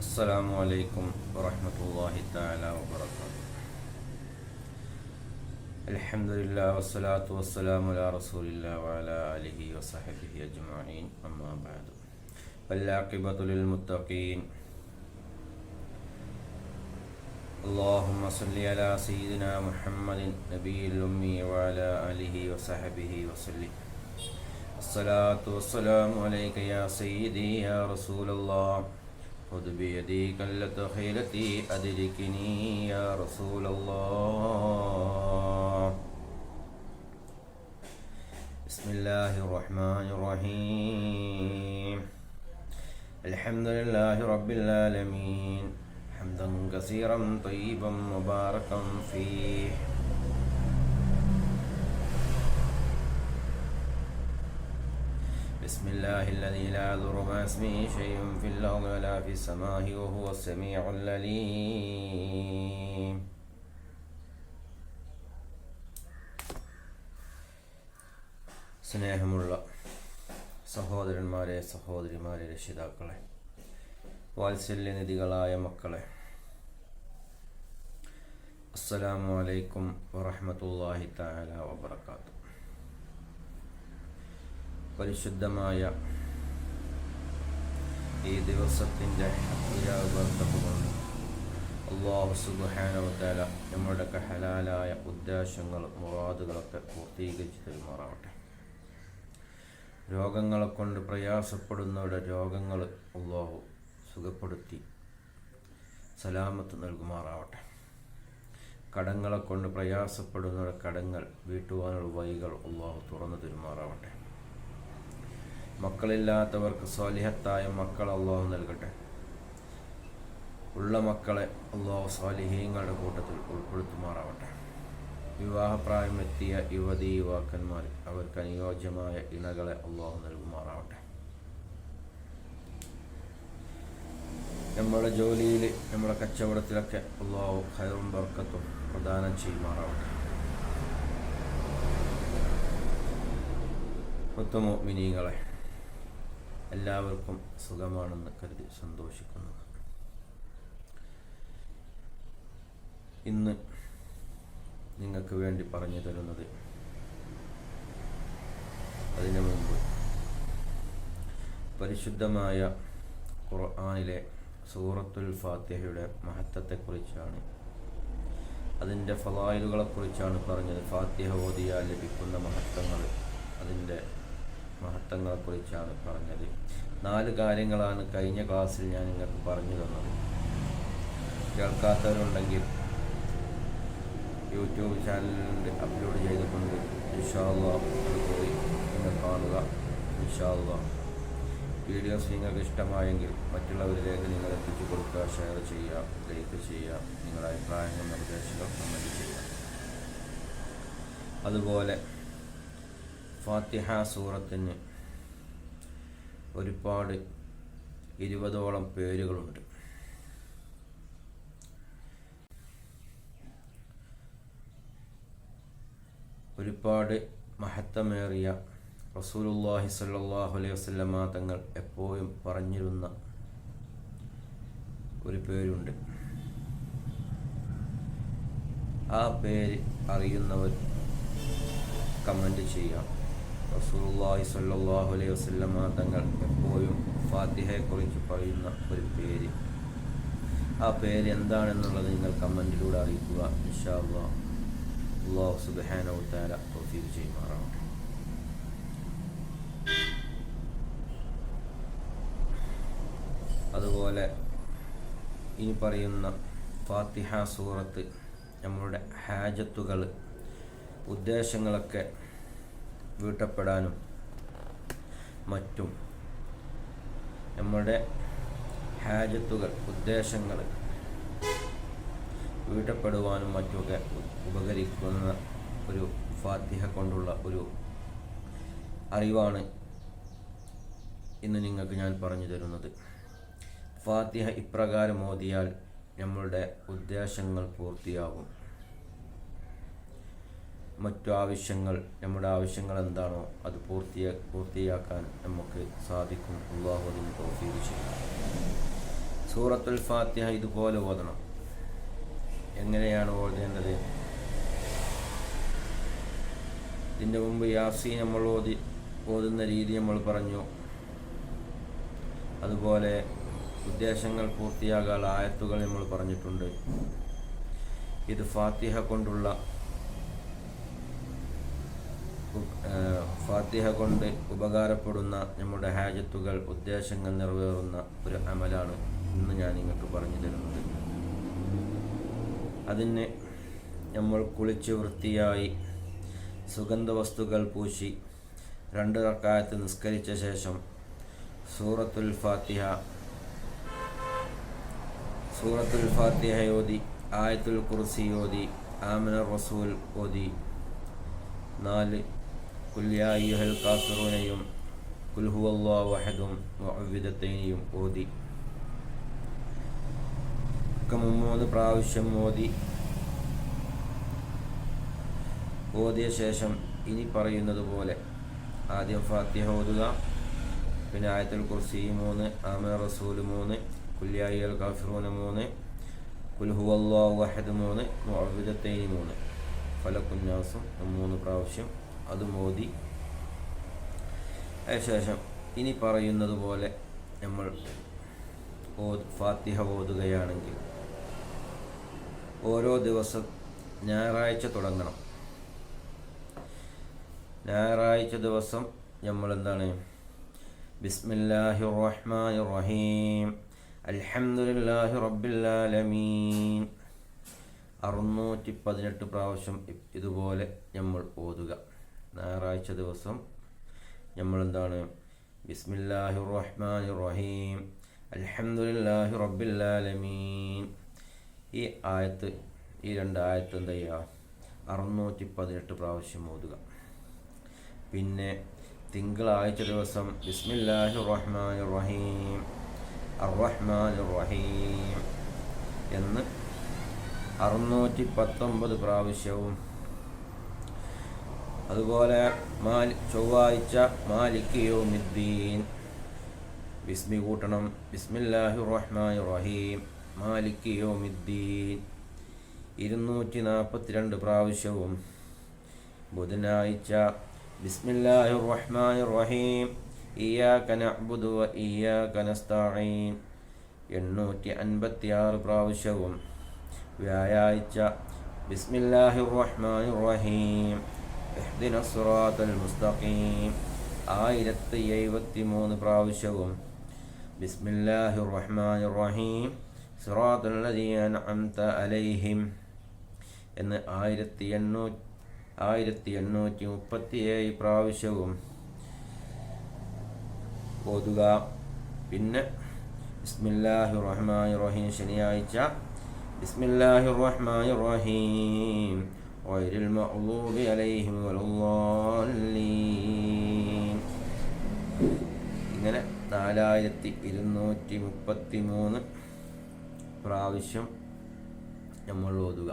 السلام عليكم ورحمة الله تعالى وبركاته. الحمد لله والصلاة والسلام على رسول الله وعلى آله وصحبه أجمعين. أما بعد، والعاقبة للمتقين. اللهم صل على سيدنا محمد نبي الأمي وعلى آله وصحبه وسلم. الصلاة والسلام عليك يا سيدي يا رسول الله. خذ بيدي كلة خيلتي أدركني يا رسول الله. بسم الله الرحمن الرحيم. الحمد لله رب العالمين، حمدا كثيرا طيبا مباركا فيه. بسم الله الذي لا يضر مع اسمه شيء في الأرض ولا في السماء وهو السميع العليم. സ്നേഹമുള്ള സഹോദരന്മാരെ, സഹോദരിമാരെ, രക്ഷിതാക്കളെ, വാത്സല്യനിധികളായ മക്കളെ, അസ്സലാമു അലൈക്കും വറഹ്മത്തുള്ളാഹി തആല വബറകാതുഹു. പരിശുദ്ധമായ ഈ ദിവസത്തിൻ്റെ ബർക്കത്തുകൊണ്ട് അല്ലാഹു സുബ്ഹാനഹു വ തആല നമ്മുടെ ഹലാലായ ഉദ്ദേശങ്ങളും മുറാദുകളൊക്കെ പൂർത്തീകരിച്ച് തരുമാറാവട്ടെ. രോഗങ്ങളെ കൊണ്ട് പ്രയാസപ്പെടുന്നവരുടെ രോഗങ്ങൾ അല്ലാഹു സുഖപ്പെടുത്തി സലാമത്ത് നൽകുമാറാവട്ടെ. കടങ്ങളെ കൊണ്ട് പ്രയാസപ്പെടുന്നവരുടെ കടങ്ങൾ വീട്ടുവാനുള്ള വഴികൾ അല്ലാഹു തുറന്നു തരുമാറാവട്ടെ. മക്കളില്ലാത്തവർക്ക് സ്വാലിഹത്തായ മക്കൾ അല്ലാഹു നൽകട്ടെ. ഉള്ള മക്കളെ അല്ലാഹു സ്വാലിഹീങ്ങളുടെ കൂട്ടത്തിൽ ഉൾപ്പെടുത്തുമാറാവട്ടെ. വിവാഹപ്രായമെത്തിയ യുവതീ യുവാക്കന്മാർ അവർക്ക് അനുയോജ്യമായ ഇണകളെ അല്ലാഹു നൽകുമാറാവട്ടെ. നമ്മുടെ ജോലിയിൽ, നമ്മുടെ കച്ചവടത്തിലൊക്കെ അല്ലാഹു ഖൈറും ബർക്കത്തും പ്രദാനം ചെയ്യുമാറാവട്ടെ. മുഅ്മിനീങ്ങളെ, എല്ലാവർക്കും സുഖമാണെന്ന് കരുതി സന്തോഷിക്കുന്നു. ഇന്ന് നിങ്ങൾക്ക് വേണ്ടി പറഞ്ഞു തരുന്നത്, അതിനു മുമ്പ് പരിശുദ്ധമായ ഖുർആനിലെ സൂറത്തുൽ ഫാത്തിഹയുടെ മഹത്വത്തെക്കുറിച്ചാണ്, അതിൻ്റെ ഫളായിലുകളെക്കുറിച്ചാണ് പറഞ്ഞത്. ഫാത്തിഹ ഓതിയാൽ ലഭിക്കുന്ന മഹത്വങ്ങൾ, അതിൻ്റെ മഹത്വങ്ങളെക്കുറിച്ചാണ് പറഞ്ഞത്. 4 കാര്യങ്ങളാണ് കഴിഞ്ഞ ക്ലാസ്സിൽ ഞാൻ നിങ്ങൾക്ക് പറഞ്ഞു തന്നത്. കേൾക്കാത്തവരുണ്ടെങ്കിൽ യൂട്യൂബ് ചാനലിൽ അപ്ലോഡ് ചെയ്തിട്ടുണ്ട്. ഇൻഷാ അല്ലാഹ് അത് പോയി നിങ്ങൾ കാണുക. ഇൻഷാ അല്ലാഹ് വീഡിയോസ് നിങ്ങൾക്ക് ഇഷ്ടമായെങ്കിൽ മറ്റുള്ളവരിലേക്ക് നിങ്ങൾ എത്തിച്ചു കൊടുക്കുക, ഷെയർ ചെയ്യുക, ലൈക്ക് ചെയ്യുക, നിങ്ങളുടെ അഭിപ്രായങ്ങൾ, നിർദ്ദേശങ്ങൾ കമൻറ്റ് ചെയ്യുക. അതുപോലെ ഫാത്തിഹ സൂറത്തിന് ഒരുപാട് 20ഓളം പേരുകളുണ്ട്. ഒരുപാട് മഹത്വമേറിയ റസൂലുള്ളാഹി സ്വല്ലല്ലാഹു അലൈഹി വസല്ലമ തങ്ങൾ എപ്പോഴും പറഞ്ഞിരുന്ന ഒരു പേരുണ്ട്. ആ പേര് അറിയുന്നവർ കമൻറ്റ് ചെയ്യാം. റസൂലുള്ളാഹി സ്വല്ലല്ലാഹു അലൈഹി വസല്ലമ തങ്ങൾ എപ്പോഴും ഫാത്തിഹയെക്കുറിച്ച് പറയുന്ന ഒരു പേര്, ആ പേര് എന്താണെന്നുള്ളത് നിങ്ങൾ കമൻറ്റിലൂടെ അറിയിക്കുക. ഇൻഷാ അല്ലാഹ് അല്ലാഹു സുബ്ഹാനഹു വ തആല തൗഫീഖ് ചെയ്യുമാറാവട്ടെ. അതുപോലെ ഇനി പറയുന്ന ഫാത്തിഹ സൂറത്ത് നമ്മളുടെ ഹാജത്തുകൾ, ഉദ്ദേശങ്ങളൊക്കെ വീട്ടപ്പെടാനും മറ്റും, നമ്മുടെ ഹാജത്തുകൾ, ഉദ്ദേശങ്ങൾ വീട്ടപ്പെടുവാനും മറ്റുമൊക്കെ ഉപകരിക്കുന്ന ഒരു ഫാത്തിഹ കൊണ്ടുള്ള ഒരു അറിവാണ് ഇന്ന് നിങ്ങൾക്ക് ഞാൻ പറഞ്ഞു തരുന്നത്. ഫാത്തിഹ ഇപ്രകാരം ഓതിയാൽ നമ്മളുടെ ഉദ്ദേശങ്ങൾ പൂർത്തിയാകും. മറ്റു ആവശ്യങ്ങൾ, നമ്മുടെ ആവശ്യങ്ങൾ എന്താണോ അത് പൂർത്തിയാക്കാൻ നമുക്ക് സാധിക്കും. അല്ലാഹു അതിന് തൗഫീഖ് ചെയ്യും. സൂറത്തുൽ ഫാത്തിഹ ഇതുപോലെ ഓതണം. എങ്ങനെയാണ് ഓതേണ്ടത്? ഇതിൻ്റെ മുമ്പ് യാസീൻ നമ്മൾ ഓതുന്ന രീതി നമ്മൾ പറഞ്ഞു. അതുപോലെ ഉദ്ദേശങ്ങൾ പൂർത്തിയാകാനുള്ള ആയത്തുകൾ നമ്മൾ പറഞ്ഞിട്ടുണ്ട്. ഇത് ഫാത്തിഹ കൊണ്ട് ഉപകാരപ്പെടുന്ന നമ്മുടെ ഹാജത്തുകൾ, ഉദ്ദേശങ്ങൾ നിറവേറുന്ന ഒരു അമലാണ് ഇന്ന് ഞാൻ നിങ്ങൾക്ക് പറഞ്ഞു തരുന്നത്. അതിന് നമ്മൾ കുളിച്ച് വൃത്തിയായി സുഗന്ധ വസ്തുക്കൾ പൂശി 2 റക്അത്ത് നിസ്കരിച്ച ശേഷം സൂറത്തുൽ ഫാത്തിഹ ഓതി, ആയത്തുൽ കുർസി ഓതി, ആമന റസൂൽ ഓതി, 4 ഖുൽ യാ അയ്യുഹൽ കാഫിറൂനയും ഖുൽ ഹുവല്ലാഹു അഹദും മുഅവ്വിദത്തൈനിയും ഓതി 3 പ്രാവശ്യം ഓതിയ ശേഷം ഇനി പറയുന്നത് പോലെ ആദ്യം ഫാത്തിഹ ഓതുക, പിന്നെ ആയത്തുൽ കുർസി 3, ആമന റസൂൽ 3, ഖുൽ യാ അയ്യുഹൽ കാഫിറൂന 3, ഖുൽ ഹുവല്ലാഹു അഹദ് 3, മുഅവ്വിദത്തൈനി 3, ഫലഖുൻ നാസും 3 പ്രാവശ്യം അതും ഓതി. അതിനുശേഷം ഇനി പറയുന്നത് പോലെ നമ്മൾ ഫാത്തിഹ ഓതുകയാണെങ്കിൽ ഓരോ ദിവസം ഞായറാഴ്ച തുടങ്ങണം. ഞായറാഴ്ച ദിവസം നമ്മൾ എന്താണ്? ബിസ്മില്ലാഹിർ റഹ്മാനിർ റഹീം അൽഹംദുലില്ലാഹി റബ്ബിൽ ആലമീൻ 618 പ്രാവശ്യം ഇതുപോലെ നമ്മൾ ഓതുക. ഞായറാഴ്ച ദിവസം നമ്മൾ എന്താണ്? ബിസ്മില്ലാഹിർ റഹ്മാനിർ റഹീം അൽഹംദുലില്ലാഹി റബ്ബിൽ ആലമീൻ. ഈ 2 ആയത്ത് എന്താ ചെയ്യുക? 618 പ്രാവശ്യം ഓതുക. പിന്നെ തിങ്കളാഴ്ച ദിവസം ബിസ്മില്ലാഹിർ റഹ്മാനിർ റഹീം അർറഹ്മാനിർ റഹീം എന്ന് 619 പ്രാവശ്യവും, അതുപോലെ ചൊവ്വാഴ്ച മാലിക് യൗമിദ്ദീൻ ബിസ്മി കൂട്ടണം. ബിസ്മില്ലാഹിർ റഹ്മാനിർ റഹീം മാലിക് യൗമിദ്ദീൻ 242 പ്രാവശ്യവും, ബുധനാഴ്ച ബിസ്മില്ലാഹിർ റഹ്മാനിർ റഹീം ഇയ്യാക നഅ്ബുദു വ ഇയ്യാക നസ്തഈൻ 856 പ്രാവശ്യവും, വ്യാഴാഴ്ച ബിസ്മില്ലാഹിർ റഹ്മാനിർ റഹീം ഇഹ്ദിനസ് സിറാത്തൽ മുസ്തഖീം 1073 പ്രാവശ്യവും, ബിസ്മില്ലാഹിർ റഹ്മാനിർ റഹീം സിറാത്തൽ ലദീന അൻഅംത അലൈഹിം എന്ന് 1837 പ്രാവശ്യവും ഓതുക. പിന്നെ ബിസ്മില്ലാഹിർ റഹ്മാനിർ റഹീം ശനിയാഴ്ച ബിസ്മില്ലാഹിർ റഹ്മാനിർ റഹീം ഗൈറിൽ മഗ്ദൂബി അലൈഹിം വലദ്ദാല്ലീൻ ഇങ്ങനെ 4233 പ്രാവശ്യം നമ്മൾ ഓതുക.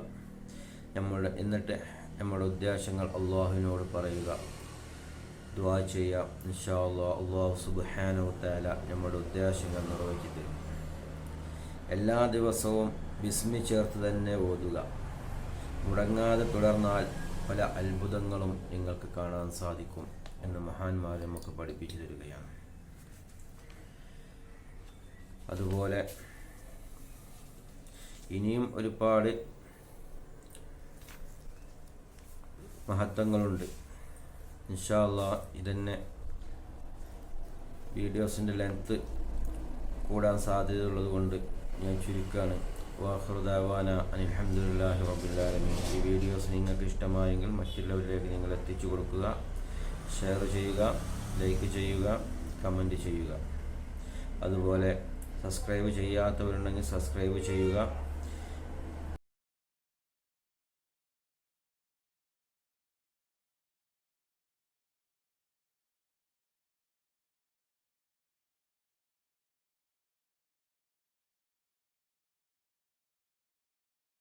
എന്നിട്ട് നമ്മുടെ ഉദ്ദേശങ്ങൾ അള്ളാഹുവിനോട് പറയുക, ദുആ ചെയ്യുക. ഇൻഷാ അല്ലാഹ് അല്ലാഹു സുബ്ഹാനഹു വ തആല നമ്മുടെ ഉദ്ദേശങ്ങൾ നിറവേറ്റി തരും. എല്ലാ ദിവസവും ബിസ്മി ചേർത്ത് തന്നെ ഓതുക. മുടങ്ങാതെ തുടർന്നാൽ പല അത്ഭുതങ്ങളും നിങ്ങൾക്ക് കാണാൻ സാധിക്കും എന്ന് മഹാന്മാർ നമുക്ക് പഠിപ്പിച്ചു തരികയാണ്. അതുപോലെ ഇനിയും ഒരുപാട് മഹത്വങ്ങളുണ്ട്. ഇൻഷാ അല്ലാഹ് ഇതന്നെ വീഡിയോസിൻ്റെ ലെങ്ത്ത് കൂടാൻ സാധ്യതയുള്ളത് കൊണ്ട് ഞാൻ ചുരുക്കാണ്. വാഖിറു ദഅവാന അൽഹംദുലില്ലാഹി റബ്ബിൽ ആലമീൻ. ഈ വീഡിയോസ് നിങ്ങൾക്ക് ഇഷ്ടമായെങ്കിൽ മറ്റുള്ളവരിലേക്ക് നിങ്ങൾ എത്തിച്ചു കൊടുക്കുക, ഷെയർ ചെയ്യുക, ലൈക്ക് ചെയ്യുക, കമൻറ്റ് ചെയ്യുക. അതുപോലെ സബ്സ്ക്രൈബ് ചെയ്യാത്തവരുണ്ടെങ്കിൽ സബ്സ്ക്രൈബ് ചെയ്യുക.